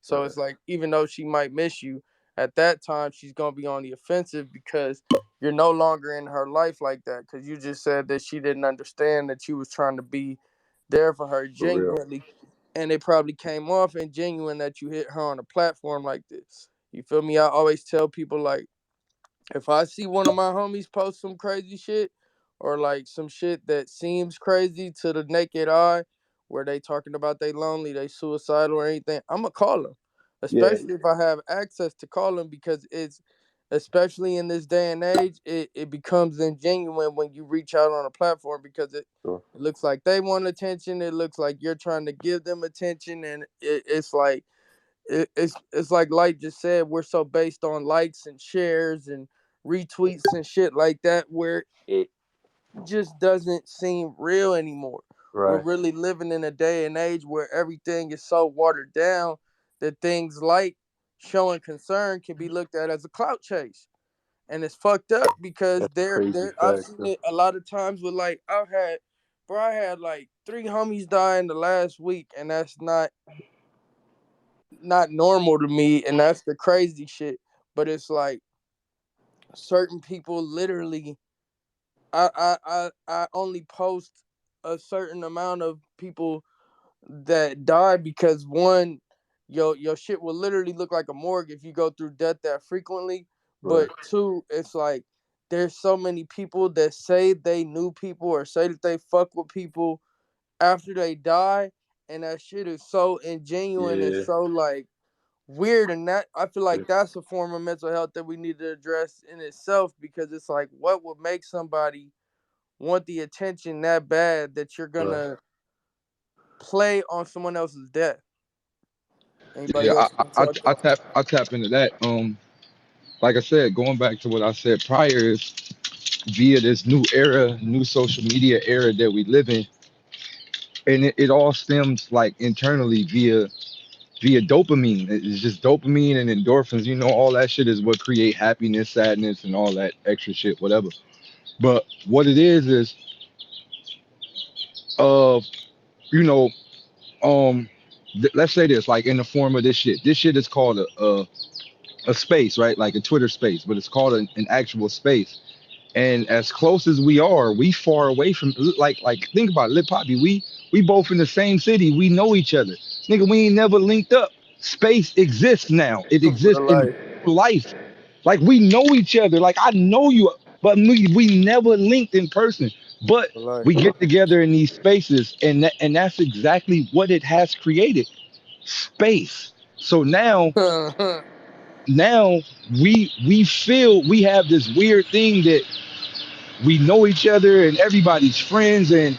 So it's like, even though she might miss you, at that time she's gonna be on the offensive because you're no longer in her life like that. Because you just said that she didn't understand that you was trying to be there for her For real. genuinely, and it probably came off ingenuine that you hit her on a platform like this. You feel me? I always tell people, like, if I see one of my homies post some crazy shit, or like some shit that seems crazy to the naked eye, where they talking about they lonely, they suicidal or anything, I'ma call them. Yeah. Especially if I have access to call them, because it's, especially in this day and age, it becomes ingenuine when you reach out on a platform, because Sure. it looks like they want attention. It looks like you're trying to give them attention, and it's like, it's like Light just said, we're so based on likes and shares and retweets and shit like that, where it just doesn't seem real anymore. We're Right. really living in a day and age where everything is so watered down that things like showing concern can be looked at as a clout chase. And it's fucked up, because That's there crazy there I've fact. seen it a lot of times with, like, I had like 3 homies die in the last week, and that's not normal to me, and that's the crazy shit. But it's like, certain people literally, I only post a certain amount of people that die, because one, your shit will literally look like a morgue if you go through death that frequently. Right. But two, it's like, there's so many people that say they knew people or say that they fuck with people after they die, and that shit is so ingenuine and Yeah. so, like, weird. And that, I feel like Yeah. that's a form of mental health that we need to address in itself, because it's like, what would make somebody want the attention that bad that you're Right. gonna play on someone else's death? Yeah, Anybody else want to talk? I tap into that. Like I said, going back to what I said prior, is via this new era, new social media era that we live in, and it all stems like internally via dopamine. It's just dopamine and endorphins. You know, all that shit is what create happiness, sadness, and all that extra shit, whatever. But what it is, uh, you know, um, let's say this, like in the form of this shit. This shit is called a space, right? Like a Twitter space, but it's called an actual space. And as close as we are, we far away from, like think about it, Lil Poppy. We both in the same city. We know each other. Nigga, we ain't never linked up. Space exists now. It exists Real in life, life. Like we know each other. Like I know you, but we never linked in person. But real life. we get together in these spaces, and that's exactly what it has created. Space. So now we feel we have this weird thing that we know each other and everybody's friends, and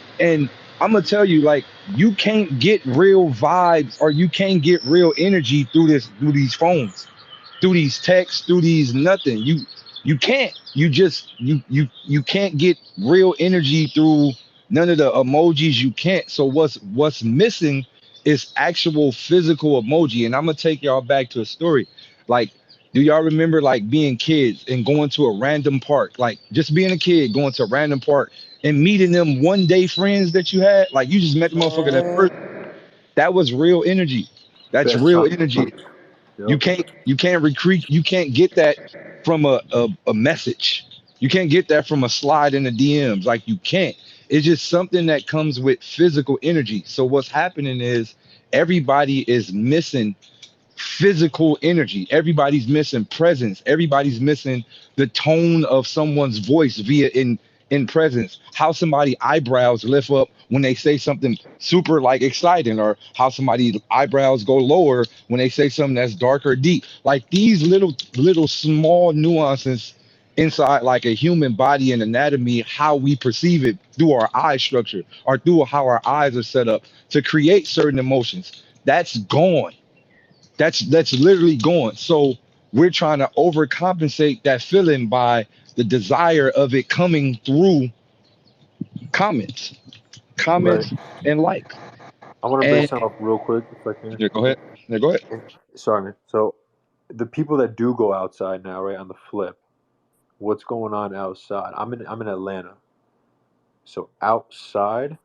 I'm gonna tell you, like, you can't get real vibes or you can't get real energy through these phones, through these texts, through these nothing. You can't. You can't get real energy through none of the emojis. You can't. So what's missing is actual physical emoji. And I'm gonna take y'all back to a story. Like, do y'all remember like being kids and going to a random park? Like just being a kid, going to a random park and meeting them one day friends that you had. Like you just met the motherfucker that Man, first. That was real energy. That's Best real time. energy. Yep. You can't recruit. You can't get that from a message. You can't get that from a slide in the DMs. Like you can't. It's just something that comes with physical energy. So what's happening is everybody is missing physical energy. Everybody's missing presence. Everybody's missing the tone of someone's voice via in presence. How somebody eyebrows lift up when they say something super like exciting, or how somebody eyebrows go lower when they say something that's dark or deep. Like these little small nuances inside like a human body and anatomy, how we perceive it through our eye structure or through how our eyes are set up to create certain emotions. That's gone. That's literally gone. So we're trying to overcompensate that feeling by the desire of it coming through comments, Right. comments and likes. I want to bring And something up real quick if I can. yeah, go ahead. Yeah, go ahead. Sorry, man. So the people that do go outside now, right, on the flip, what's going on outside? I'm in Atlanta. So outside,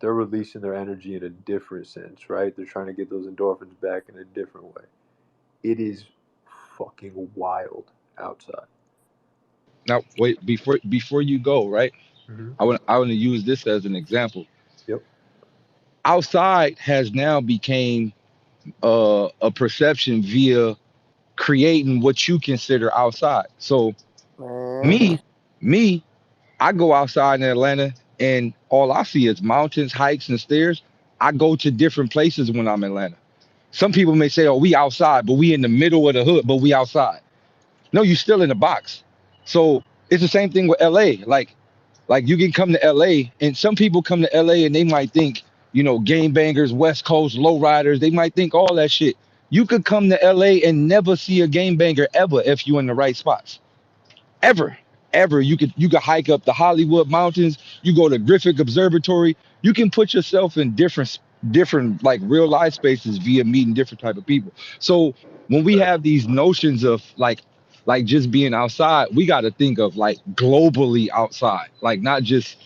they're releasing their energy in a different sense, right? They're trying to get those endorphins back in a different way. It is fucking wild outside. Now, wait, before you go, right? Hmm. I want to use this as an example. Yep. Outside has now became a perception via creating what you consider outside. So Man. me, me, I go outside in Atlanta and all I see is mountains, hikes, and stairs. I go to different places when I'm in Atlanta. Some people may say, "Oh, we outside," but we in the middle of the hood, but we outside. No, you still in the box. So it's the same thing with LA. Like you can come to LA, and some people come to LA and they might think, game bangers, West Coast, lowriders, they might think all that shit. You could come to LA and never see a game banger ever if you in the right spots. Ever. Ever. You could hike up the Hollywood Mountains, you go to Griffith Observatory, you can put yourself in different like real life spaces via meeting different type of people. So when we have these notions of like just being outside, we got to think of like globally outside, like not just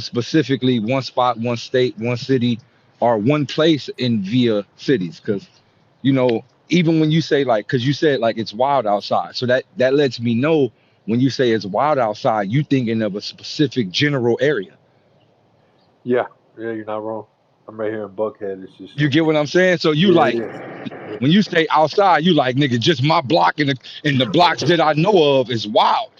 specifically one spot, one state, one city, or one place in via cities. Because even when you say like, because you said like it's wild outside, so that lets me know when you say it's wild outside, you thinking of a specific general area. Yeah. Yeah, you're not wrong. I'm right here in Buckhead. It's just You get what I'm saying? So you yeah, like yeah, yeah. when you say outside, you like nigga, just my block and the blocks that I know of is wild.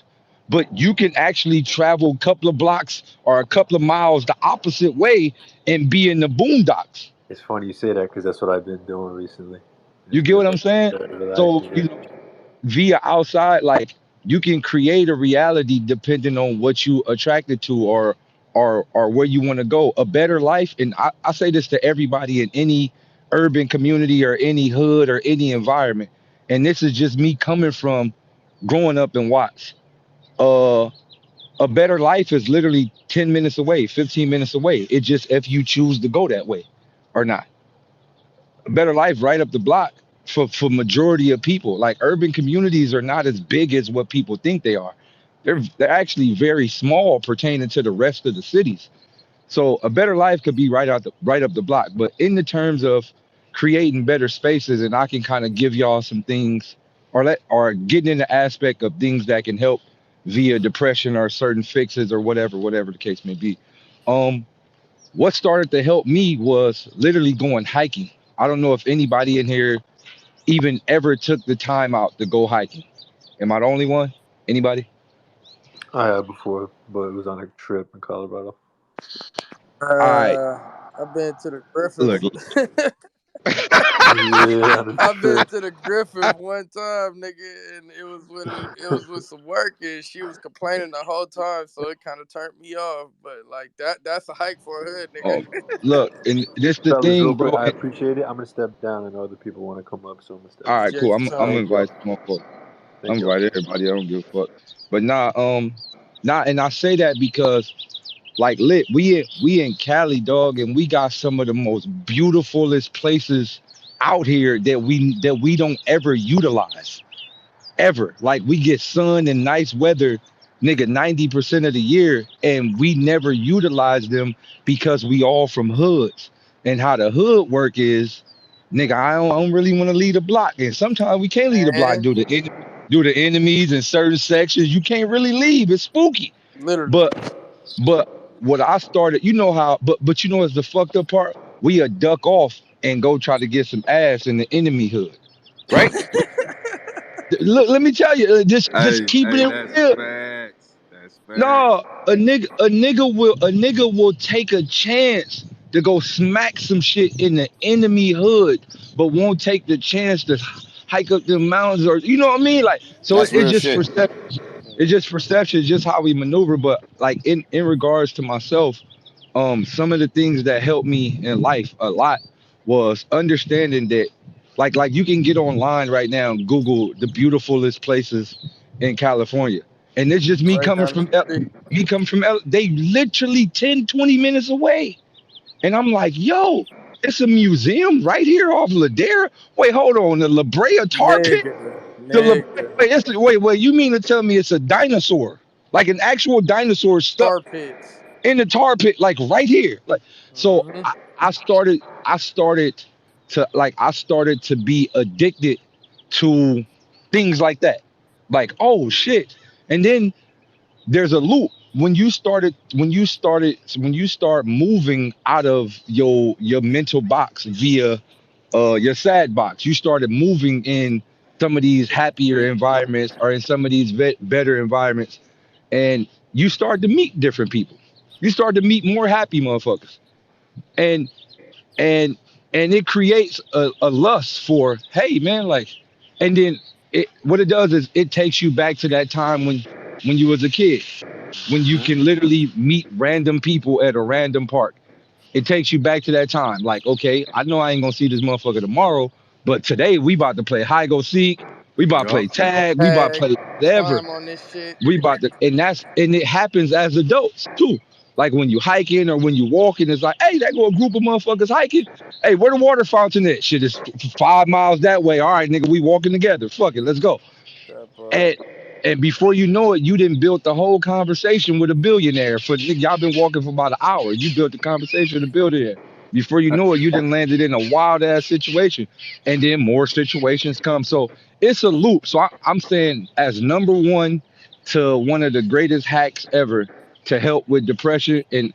But you can actually travel a couple of blocks or a couple of miles the opposite way and be in the boondocks. It's funny you say that because that's what I've been doing recently. You Just get been what I'm saying? So relaxing. via outside, like you can create a reality depending on what you attracted to or where you want to go. A better life, and I say this to everybody in any urban community or any hood or any environment. And this is just me coming from growing up in Watts. Uh a better life is literally 10 minutes away, 15 minutes away. It just if you choose to go that way or not. A better life right up the block for majority of people. Like urban communities are not as big as what people think they are. They're actually very small pertaining to the rest of the cities. So a better life could be right up the block. But in the terms of creating better spaces, and I can kind of give y'all some things or getting in the aspect of things that can help via depression or certain fixes or whatever the case may be. Um, what started to help me was literally going hiking. I don't know if anybody in here even ever took the time out to go hiking. Am I the only one? Anybody? I had before, but it was on a trip in Colorado. All right. I've been to the Griffith. Look, look. Yeah, on a I've been trip. to the Griffith one time, nigga, and it was with some work, and she was complaining the whole time, so it kind of turned me off. But like that's a hike for a hood, nigga. Oh, look, and this the Fellas, real thing, quick, bro. I appreciate it. I'm gonna step down. I know other people want to come up, so I'm gonna step All down. right, cool. Just I'm gonna Thank time. y'all. invite some more folks. I'm Thank y'all. invite everybody. I don't give a fuck. But and I say that because like lit, we in Cali, dog, and we got some of the most beautifulest places out here that we don't ever utilize. Ever. Like we get sun and nice weather, nigga, 90% of the year, and we never utilize them because we all from hoods. And how the hood work is, nigga, I don't really want to leave the block. And sometimes we can't leave the block Man, due to enemies in certain sections. You can't really leave. It's spooky. literally. But what I started, you know how, but you know what's the fucked up part? We a duck off and go try to get some ass in the enemy hood, right? Look, let me tell you, just keeping Hey, it that's real. facts. That's facts. No, a nigga will take a chance to go smack some shit in the enemy hood, but won't take the chance to hike up the mountains or you know what I mean? Like so That's it real just shit. perception. It's just perception, it's just how we maneuver. But like in regards to myself, some of the things that helped me in life a lot was understanding that like you can get online right now and Google the beautifulest places in California. And it's just me Right coming down the from street. they literally 10, 20 minutes away. And I'm like, yo, it's a museum right here off Ladera. Wait, hold on, the La Brea tar pit? Nigga. The La Nigga. wait, you mean to tell me it's a dinosaur? Like an actual dinosaur stuck Tar pits. in the tar pit, like right here. Like so, Mm-hmm. I started to be addicted to things like that. Like, oh shit. And then there's a loop. When you start moving out of your mental box via your sad box, you started moving in some of these happier environments or in some of these better environments, and you start to meet different people. You start to meet more happy motherfuckers, and and it creates a lust for, hey man, like, and then what it does is it takes you back to that time when you was a kid, when you can literally meet random people at a random park. It takes you back to that time. Like, okay, I know I ain't gonna see this motherfucker tomorrow, but today we about to play hide go seek, we about to Yup. play tag, we about to Tag, play whatever. climb on this shit. We about to, and it happens as adults too. Like when you hiking or when you walking, it's like, hey, that go a group of motherfuckers hiking. Hey, where the water fountain at? Shit is 5 miles that way. All right, nigga, we walking together. Fuck it, let's go. That part. And before you know it, you didn't build the whole conversation with a billionaire. For y'all been walking for about an hour. You built the conversation with a billionaire. Before you know it, you didn't landed in a wild ass situation, and then more situations come. So it's a loop. So I'm saying, as number one to one of the greatest hacks ever to help with depression, and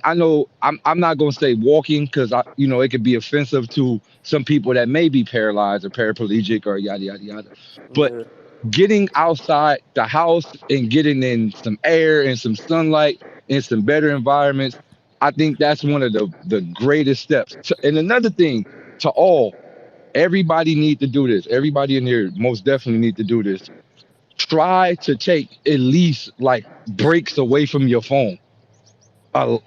I know I'm not gonna say walking because it could be offensive to some people that may be paralyzed or paraplegic or yada yada yada, but Yeah. getting outside the house and getting in some air and some sunlight and some better environments, I think that's one of the greatest steps. And another thing, to all, everybody need to do this. Everybody in here most definitely need to do this. Try to take at least like breaks away from your phone.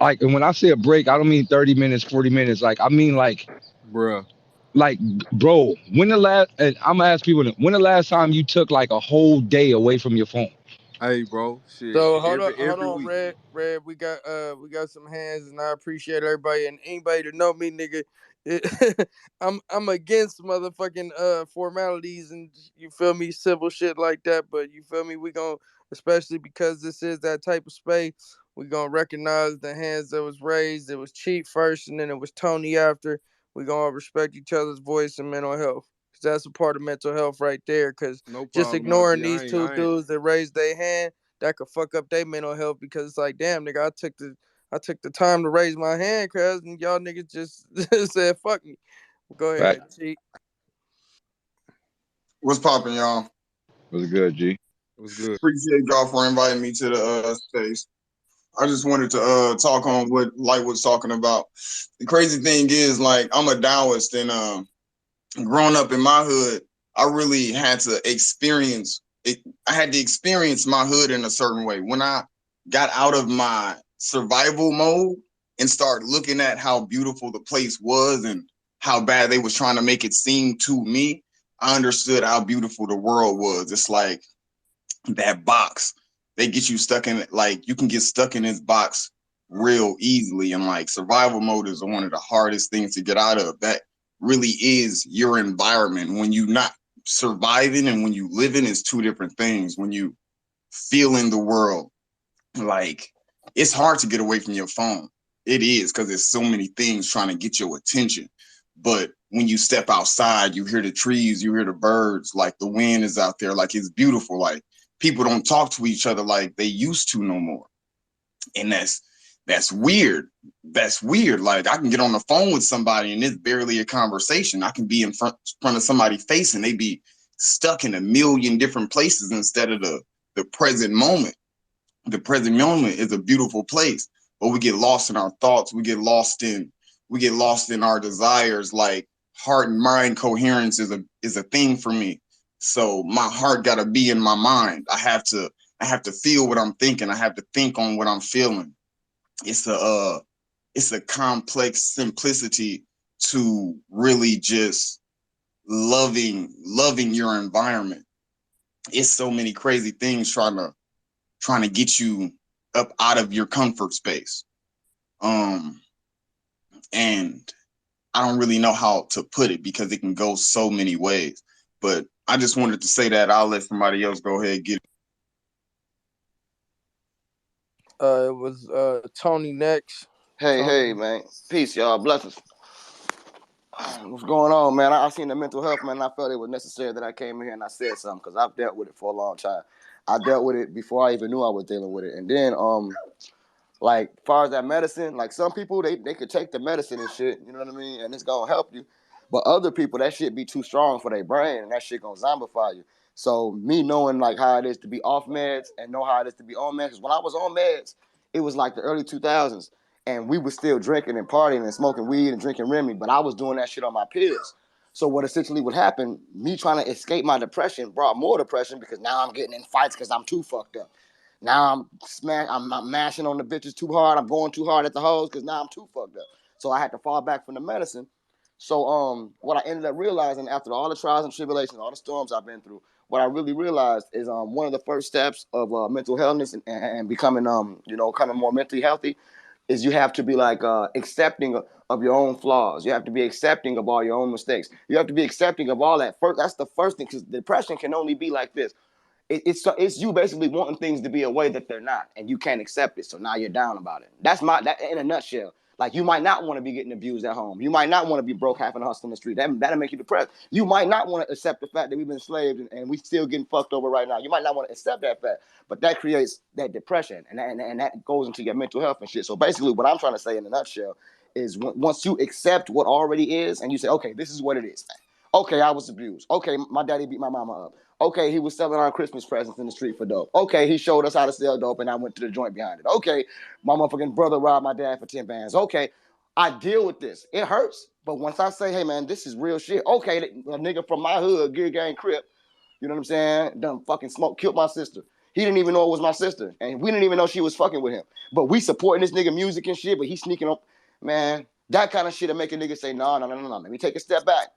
Like, and when I say a break, I don't mean 30 minutes, 40 minutes. Like, I mean Bruh. like, bro, when the last, and I'm gonna ask people, when the last time you took like a whole day away from your phone? Hey, bro. Shit. So hold Every on, week. Red. We got some hands, and I appreciate everybody and anybody to know me, nigga. I'm against motherfucking formalities and you feel me, civil shit like that. But you feel me, we gon' especially because this is that type of space. We gonna recognize the hands that was raised. It was Cheap first, and then it was Tony after. We gonna respect each other's voice and mental health. Cause that's a part of mental health right there. Cause No just problem, ignoring OG. these two I ain't. dudes that raised their hand, that could fuck up their mental health because it's like, damn, nigga, I took the time to raise my hand, cuz, and y'all niggas just said fuck me. Go Fact. ahead, Cheat. What's poppin', y'all? Was good, G. It was good. Appreciate y'all for inviting me to the space. I just wanted to talk on what Light was talking about. The crazy thing is, like, I'm a Taoist, and growing up in my hood, I really had to experience it. I had to experience my hood in a certain way. When I got out of my survival mode and started looking at how beautiful the place was and how bad they was trying to make it seem to me, I understood how beautiful the world was. It's like that box. They get you stuck in it. Like, you can get stuck in this box real easily. And like, survival mode is one of the hardest things to get out of. That really is your environment. When you not surviving and when you living is two different things. When you feeling the world, like, it's hard to get away from your phone. It is, because there's so many things trying to get your attention. But when you step outside, you hear the trees, you hear the birds, like the wind is out there, like it's beautiful. Like, people don't talk to each other like they used to no more. And that's weird. That's weird. Like, I can get on the phone with somebody and it's barely a conversation. I can be in front of somebody's face and they be stuck in a million different places instead of the present moment. The present moment is a beautiful place, but we get lost in our thoughts. We get lost in our desires. Like, heart and mind coherence is a thing for me. So my heart got to be in my mind. I have to feel what I'm thinking. I have to think on what I'm feeling. It's a complex simplicity to really just loving your environment. It's so many crazy things trying to get you up out of your comfort space. Um, and I don't really know how to put it because it can go so many ways. But I just wanted to say that. I'll let somebody else go ahead and get it. It was Tony next. Hey, Tony. hey, man. Peace, y'all. Blessings. What's going on, man? I seen the mental health, man. I felt it was necessary that I came in here and I said something because I've dealt with it for a long time. I dealt with it before I even knew I was dealing with it. And then, like, as far as that medicine, like some people, they could take the medicine and shit, you know what I mean? And it's going to help you. But other people, that shit be too strong for their brain and that shit going to zombify you. So me knowing, like, how it is to be off meds and know how it is to be on meds, because when I was on meds, it was like the early 2000s. And we were still drinking and partying and smoking weed and drinking Remy, but I was doing that shit on my pills. So what essentially would happen, me trying to escape my depression brought more depression because now I'm getting in fights because I'm too fucked up. Now I'm mashing on the bitches too hard. I'm going too hard at the hoes because now I'm too fucked up. So I had to fall back from the medicine. So what I ended up realizing after all the trials and tribulations, all the storms I've been through, what I really realized is one of the first steps of mental healthness and becoming becoming more mentally healthy is you have to be like accepting of your own flaws. You have to be accepting of all your own mistakes. You have to be accepting of all that. First, that's the first thing because depression can only be like this. It's you basically wanting things to be a way that they're not, and you can't accept it. So now you're down about it. That in a nutshell. Like you might not want to be getting abused at home. You might not want to be broke having a hustle in the street. That'll make you depressed. You might not want to accept the fact that we've been enslaved and we still getting fucked over right now. You might not want to accept that fact, but that creates that depression and that goes into your mental health and shit. So basically, what I'm trying to say in a nutshell is once you accept what already is and you say, okay, this is what it is. Okay, I was abused. Okay, my daddy beat my mama up. Okay, he was selling our Christmas presents in the street for dope. Okay, he showed us how to sell dope, and I went to the joint behind it. Okay, my motherfucking brother robbed my dad for 10 bands. Okay, I deal with this. It hurts, but once I say, hey man, this is real shit. Okay, a nigga from my hood, Gear Gang Crip, you know what I'm saying? Done fucking smoke, killed my sister. He didn't even know it was my sister, and we didn't even know she was fucking with him. But we supporting this nigga music and shit, but he sneaking up, man. That kind of shit will make a nigga say, no, no, no, no, no. Let me take a step back.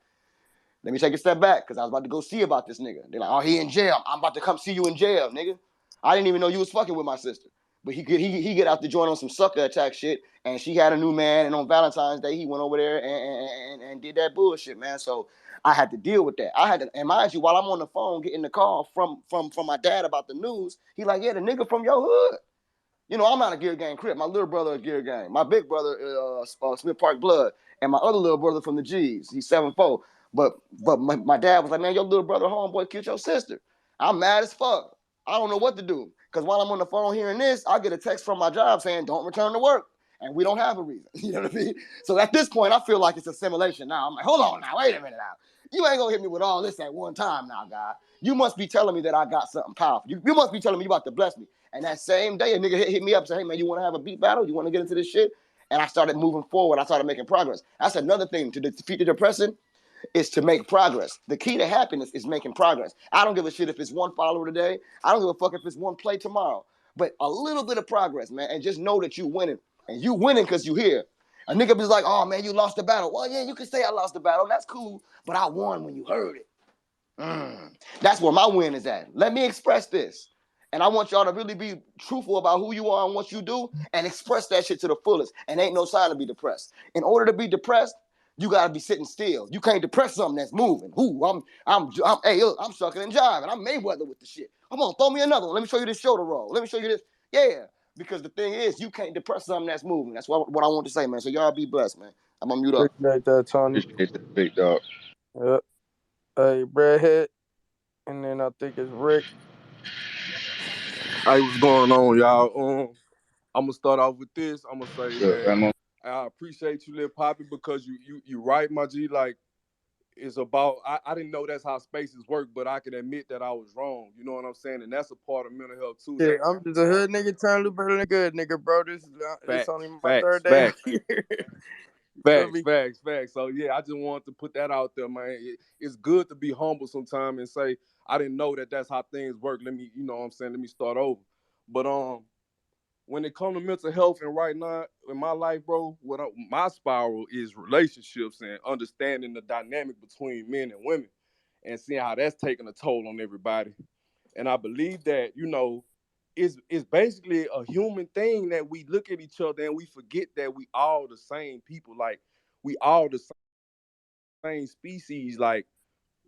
Let me take a step back because I was about to go see about this nigga. They're like, oh, he in jail. I'm about to come see you in jail, nigga. I didn't even know you was fucking with my sister. But he get out the joint on some sucker attack shit, and she had a new man, and on Valentine's Day, he went over there and did that bullshit, man. So I had to deal with that. I had to, and mind you, while I'm on the phone getting the call from my dad about the news, he like, yeah, the nigga from your hood. You know, I'm not a Gear Gang Crip. My little brother is Gear Gang. My big brother is Smith Park Blood, and my other little brother from the G's. He's 7'4". But my dad was like, man, your little brother homeboy killed your sister. I'm mad as fuck. I don't know what to do. Because while I'm on the phone hearing this, I get a text from my job saying, don't return to work. And we don't have a reason. You know what I mean? So at this point, I feel like it's a simulation now. I'm like, hold on now, wait a minute now. You ain't gonna hit me with all this at one time now, God. You must be telling me that I got something powerful. You must be telling me you about to bless me. And that same day, a nigga hit me up and said, hey man, you want to have a beat battle? You want to get into this shit? And I started moving forward. I started making progress. That's another thing to defeat the depression is to make progress. The key to happiness is making progress. I don't give a shit if it's one follower today. I don't give a fuck if it's one play tomorrow. But a little bit of progress, man, and just know that you winning. And you winning because you here. A nigga be like, oh man, you lost the battle. Well, yeah, you can say I lost the battle. That's cool. But I won when you heard it. That's where my win is at. Let me express this. And I want y'all to really be truthful about who you are and what you do and express that shit to the fullest. And ain't no sign to be depressed. In order to be depressed, you gotta be sitting still. You can't depress something that's moving. Ooh, hey, look, I'm sucking and jiving. I'm Mayweather with the shit. Come on, throw me another one. Let me show you this shoulder roll. Let me show you this. Yeah, because the thing is, you can't depress something that's moving. That's what I want to say, man. So y'all be blessed, man. I'm gonna mute up. Appreciate that, Tony. Appreciate that, big dog. Yep. Hey, Breadhead, and then I think it's Rick. Hey, what's going on, y'all? I'm gonna start off with this. I'm gonna say Good, that Ramo. I appreciate you, Lil Poppy, because you right, my G. Like it's about. I didn't know that's how spaces work, but I can admit that I was wrong. You know what I'm saying? And that's a part of mental health too. Yeah, That I'm just a hood nigga trying to do better than a good nigga, bro. This only facts, my facts, third day out facts. here. You feel Facts, me? facts, facts. So yeah, I just wanted to put that out there, man. It's good to be humble sometimes and say, I didn't know that that's how things work. Let me, you know what I'm saying, let me start over. But when it comes to mental health and right now in my life, bro, my spiral is relationships and understanding the dynamic between men and women and seeing how that's taking a toll on everybody. And I believe that, it's basically a human thing that we look at each other and we forget that we all the same people. Like we all the same species. Like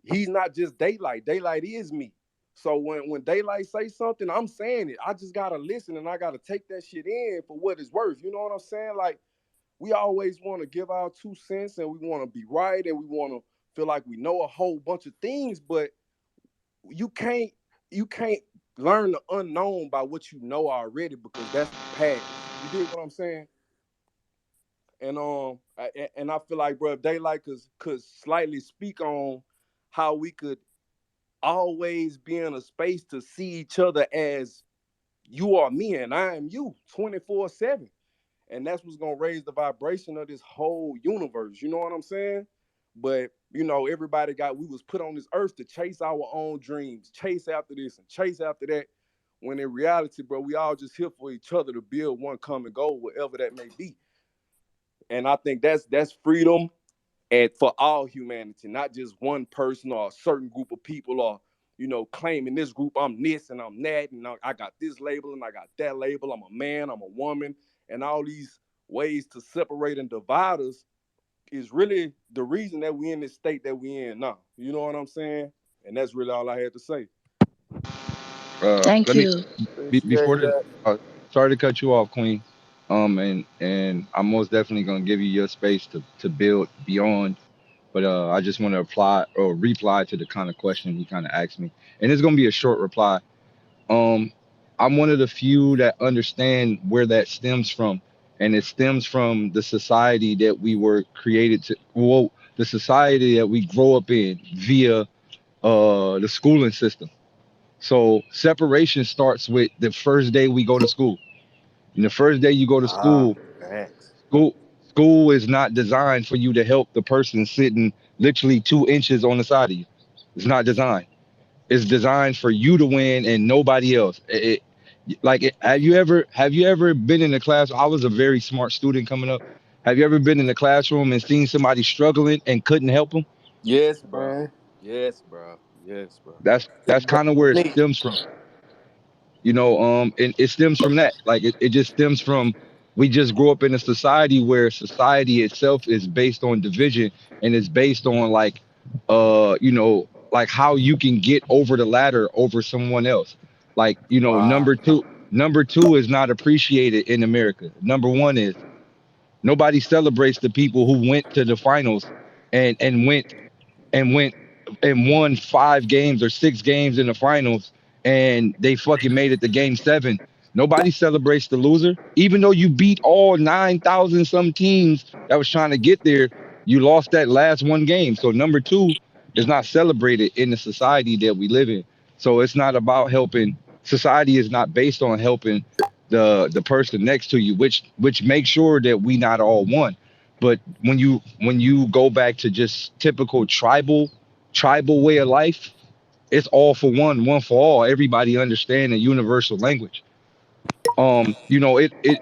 he's not just Daylyt. Daylyt is me. So when Daylyt say something, I'm saying it. I just gotta listen and I gotta take that shit in for what it's worth. You know what I'm saying? Like, we always want to give our 2 cents and we want to be right and we want to feel like we know a whole bunch of things, but you can't you can't learn the unknown by what you know already because that's the past. You dig what I'm saying? And I feel like, bro, if Daylyt could slightly speak on how we could always be in a space to see each other as you are me and I am you 24/7. And that's what's gonna raise the vibration of this whole universe. You know what I'm saying? But we was put on this earth to chase our own dreams, chase after this and chase after that. When in reality, bro, we all just here for each other to build one common goal, whatever that may be. And I think that's freedom and for all humanity, not just one person or a certain group of people or claiming this group, I'm this and I'm that, and I got this label and I got that label. I'm a man, I'm a woman, and all these ways to separate and divide us is really the reason that we in this state that we in now. You know what I'm saying? And that's really all I had to say. Let Thank me you. before Appreciate that. sorry to cut you off, Queen. And I'm most definitely gonna give you your space to build beyond. But I just want to apply or reply to the kind of question he kind of asked me, and it's gonna be a short reply. Um, I'm one of the few that understand where that stems from, and it stems from the society that we were created to. Well, the society that we grow up in via the schooling system. So separation starts with the first day we go to school. And the first day you go to Ah, school, facts. school school is not designed for you to help the person sitting literally 2 inches on the side of you. It's not designed. It's designed for you to win and nobody else. Have you ever been in a class? I was a very smart student coming up. Have you ever been in the classroom and seen somebody struggling and couldn't help them? Yes, bro. Man, Yes, bro. Yes, bro. That's that's kind of where it me. stems from. And it stems from that. Like it just stems from we just grew up in a society where society itself is based on division and it's based on like how you can get over the ladder over someone else. Like, Wow. number two is not appreciated in America. Number one is nobody celebrates the people who went to the finals and went and won 5 games or 6 games in the finals and they fucking made it to game 7. Nobody celebrates the loser. Even though you beat all 9,000 some teams that was trying to get there, you lost that last one game. So number two is not celebrated in the society that we live in. So it's not about helping. Society is not based on helping the person next to you, which makes sure that we not all one. But when you go back to just typical tribal way of life, it's all for one for all. Everybody understand a universal language.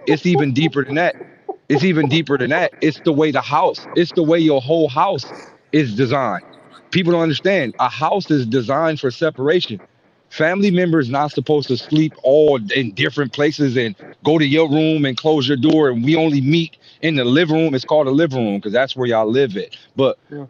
It's even deeper than that. It's even deeper than that. It's the way the house, it's the way your whole house is designed. People don't understand. A house is designed for separation. Family members not supposed to sleep all in different places and go to your room and close your door and we only meet in the living room. It's called a living room because that's where y'all live at. But Yeah.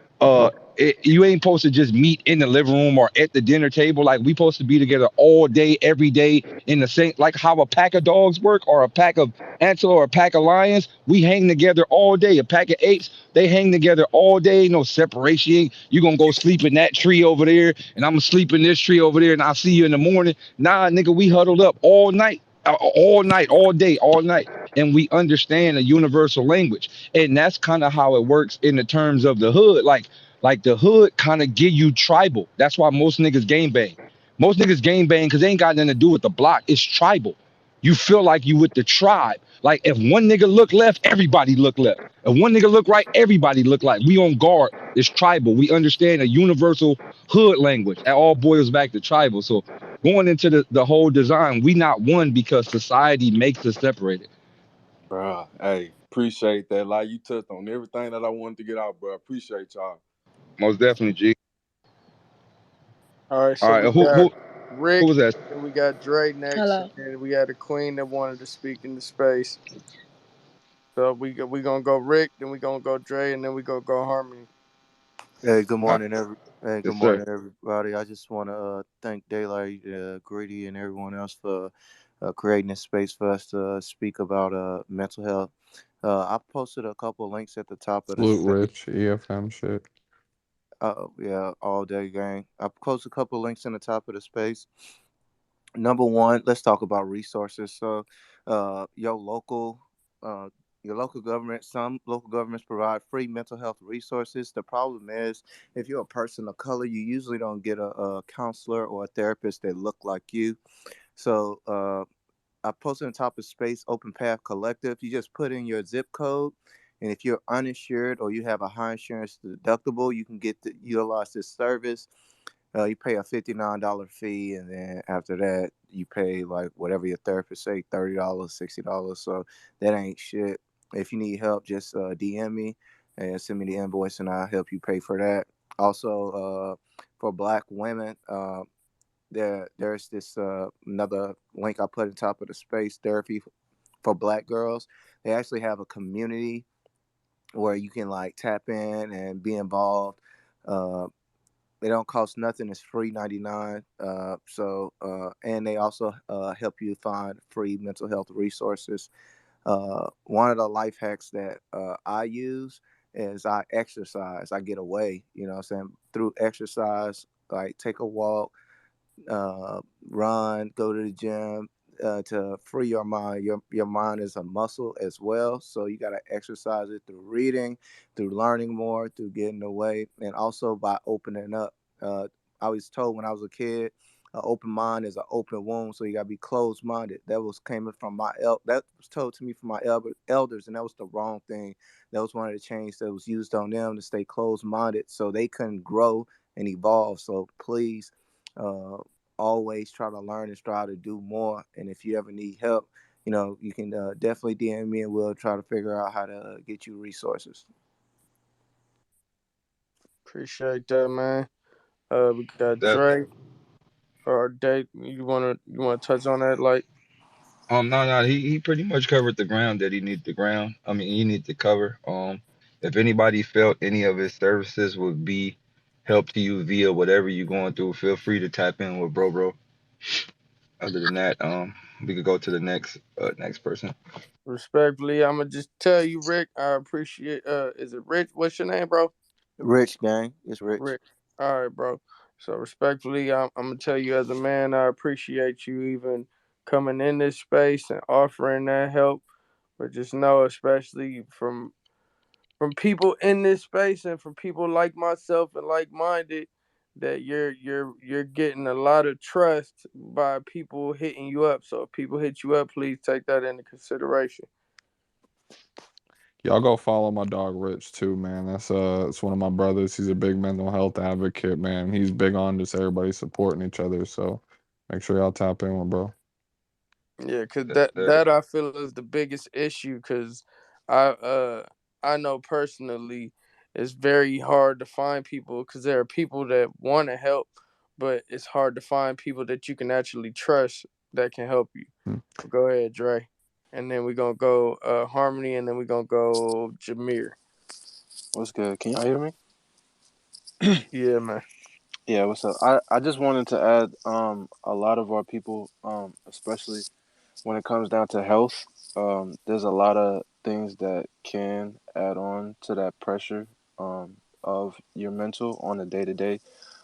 you ain't supposed to just meet in the living room or at the dinner table. Like we supposed to be together all day, every day in the same, like how a pack of dogs work or a pack of antelope or a pack of lions. We hang together all day. A pack of apes, they hang together all day. No separation. You gonna go sleep in that tree over there, and I'm gonna sleep in this tree over there, and I'll see you in the morning. Nah, nigga, we huddled up all night, all day, all night, and we understand a universal language, and that's kind of how it works in the terms of the hood. Like the hood kind of give you tribal. That's why most niggas game bang. Most niggas game bang because they ain't got nothing to do with the block. It's tribal. You feel like you with the tribe. Like if one nigga look left, everybody look left. If one nigga look right, everybody look like. We on guard. It's tribal. We understand a universal hood language. That all boils back to tribal. So going into the whole design, we not one because society makes us separated. Bro, hey, appreciate that. Like, you touched on everything that I wanted to get out, bro. Appreciate y'all. Most definitely, G. All right, All so right, we who got who who Rick, was that? and we got Dre next, and Hello. then we got a queen that wanted to speak in the space. So we gonna go Rick, then we gonna go Dre, and then we gonna go Harmony. Hey, good Uh, morning, everybody. Hey, good Yes, sir. morning, everybody. I just want to thank Daylyt, Greedy, and everyone else for creating this space for us to speak about mental health. I posted a couple links at the top of the Salute space. Rich, EFM shit. Yeah, all day gang. I posted a couple links in the top of the space. Number one, let's talk about resources. So, your local. Your local government, some local governments provide free mental health resources. The problem is, if you're a person of color, you usually don't get a counselor or a therapist that look like you. So, I posted on top of Space Open Path Collective. You just put in your zip code, and if you're uninsured or you have a high insurance deductible, you can get to utilize this service. You pay a $59 fee, and then after that, you pay like whatever your therapist say, $30, $60. So that ain't shit. If you need help, just DM me and send me the invoice, and I'll help you pay for that. Also, for Black women, there's this another link I put on top of the space therapy for Black girls. They actually have a community where you can like tap in and be involved. Uh, they don't cost nothing. It's free 99. And they also help you find free mental health resources. One of the life hacks that I use is I exercise. I get away. You know what I'm saying? Through exercise, like take a walk, run, go to the gym to free your mind. Your mind is a muscle as well, so you got to exercise it through reading, through learning more, through getting away, and also by opening up. I was told when I was a kid, an open mind is an open wound, so you got to be closed minded. That was coming from that was told to me from my elders, and that was the wrong thing. That was one of the chains that was used on them to stay closed minded, so they couldn't grow and evolve. So please. Uh, Always try to learn and strive to do more. And if you ever need help, you can definitely DM me and we'll try to figure out how to get you resources. Appreciate that, man. We got That Dre or Date. You wanna touch on that? Like, no, he pretty much covered the ground that he needed the ground. I mean, he needed to cover. If anybody felt any of his services would be help to you via whatever you're going through, feel free to tap in with bro. Other than that, we could go to the next person. respectfully, I'ma just tell you, Rick. I appreciate. Is it Rich? What's your name, bro? Rich gang, it's Rich. Rick. All right, bro. So respectfully, I'm gonna tell you as a man, I appreciate you even coming in this space and offering that help. But just know, especially from people in this space and from people like myself and like minded, that you're getting a lot of trust by people hitting you up. So if people hit you up, please take that into consideration. Y'all go follow my dog Rich too, man. It's one of my brothers. He's a big mental health advocate, man. He's big on just everybody supporting each other. So make sure y'all tap in with bro. Yeah, cause Yes, that sir. I feel is the biggest issue. Cause I uh I know personally it's very hard to find people. Cause there are people that want to help, but it's hard to find people that you can actually trust that can help you. Hmm. Go ahead, Dre. And then we're gonna go Harmony, and then we're gonna go Jameer. What's good? Can y'all hear me? Yeah, man. Yeah, what's up? I just wanted to add a lot of our people, especially when it comes down to health, there's a lot of things that can add on to that pressure of your mental on a day to day.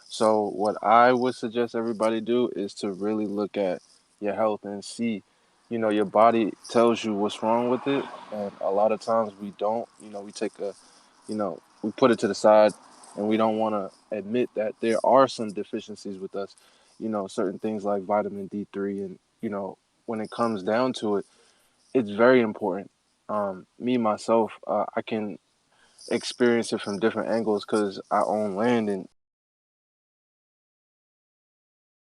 So what I would suggest everybody do is to really look at your health and see, your body tells you what's wrong with it, and a lot of times we don't. We take we put it to the side, and we don't want to admit that there are some deficiencies with us. Certain things like vitamin D3, and when it comes down to it, it's very important. Me myself, I can experience it from different angles because I own land, and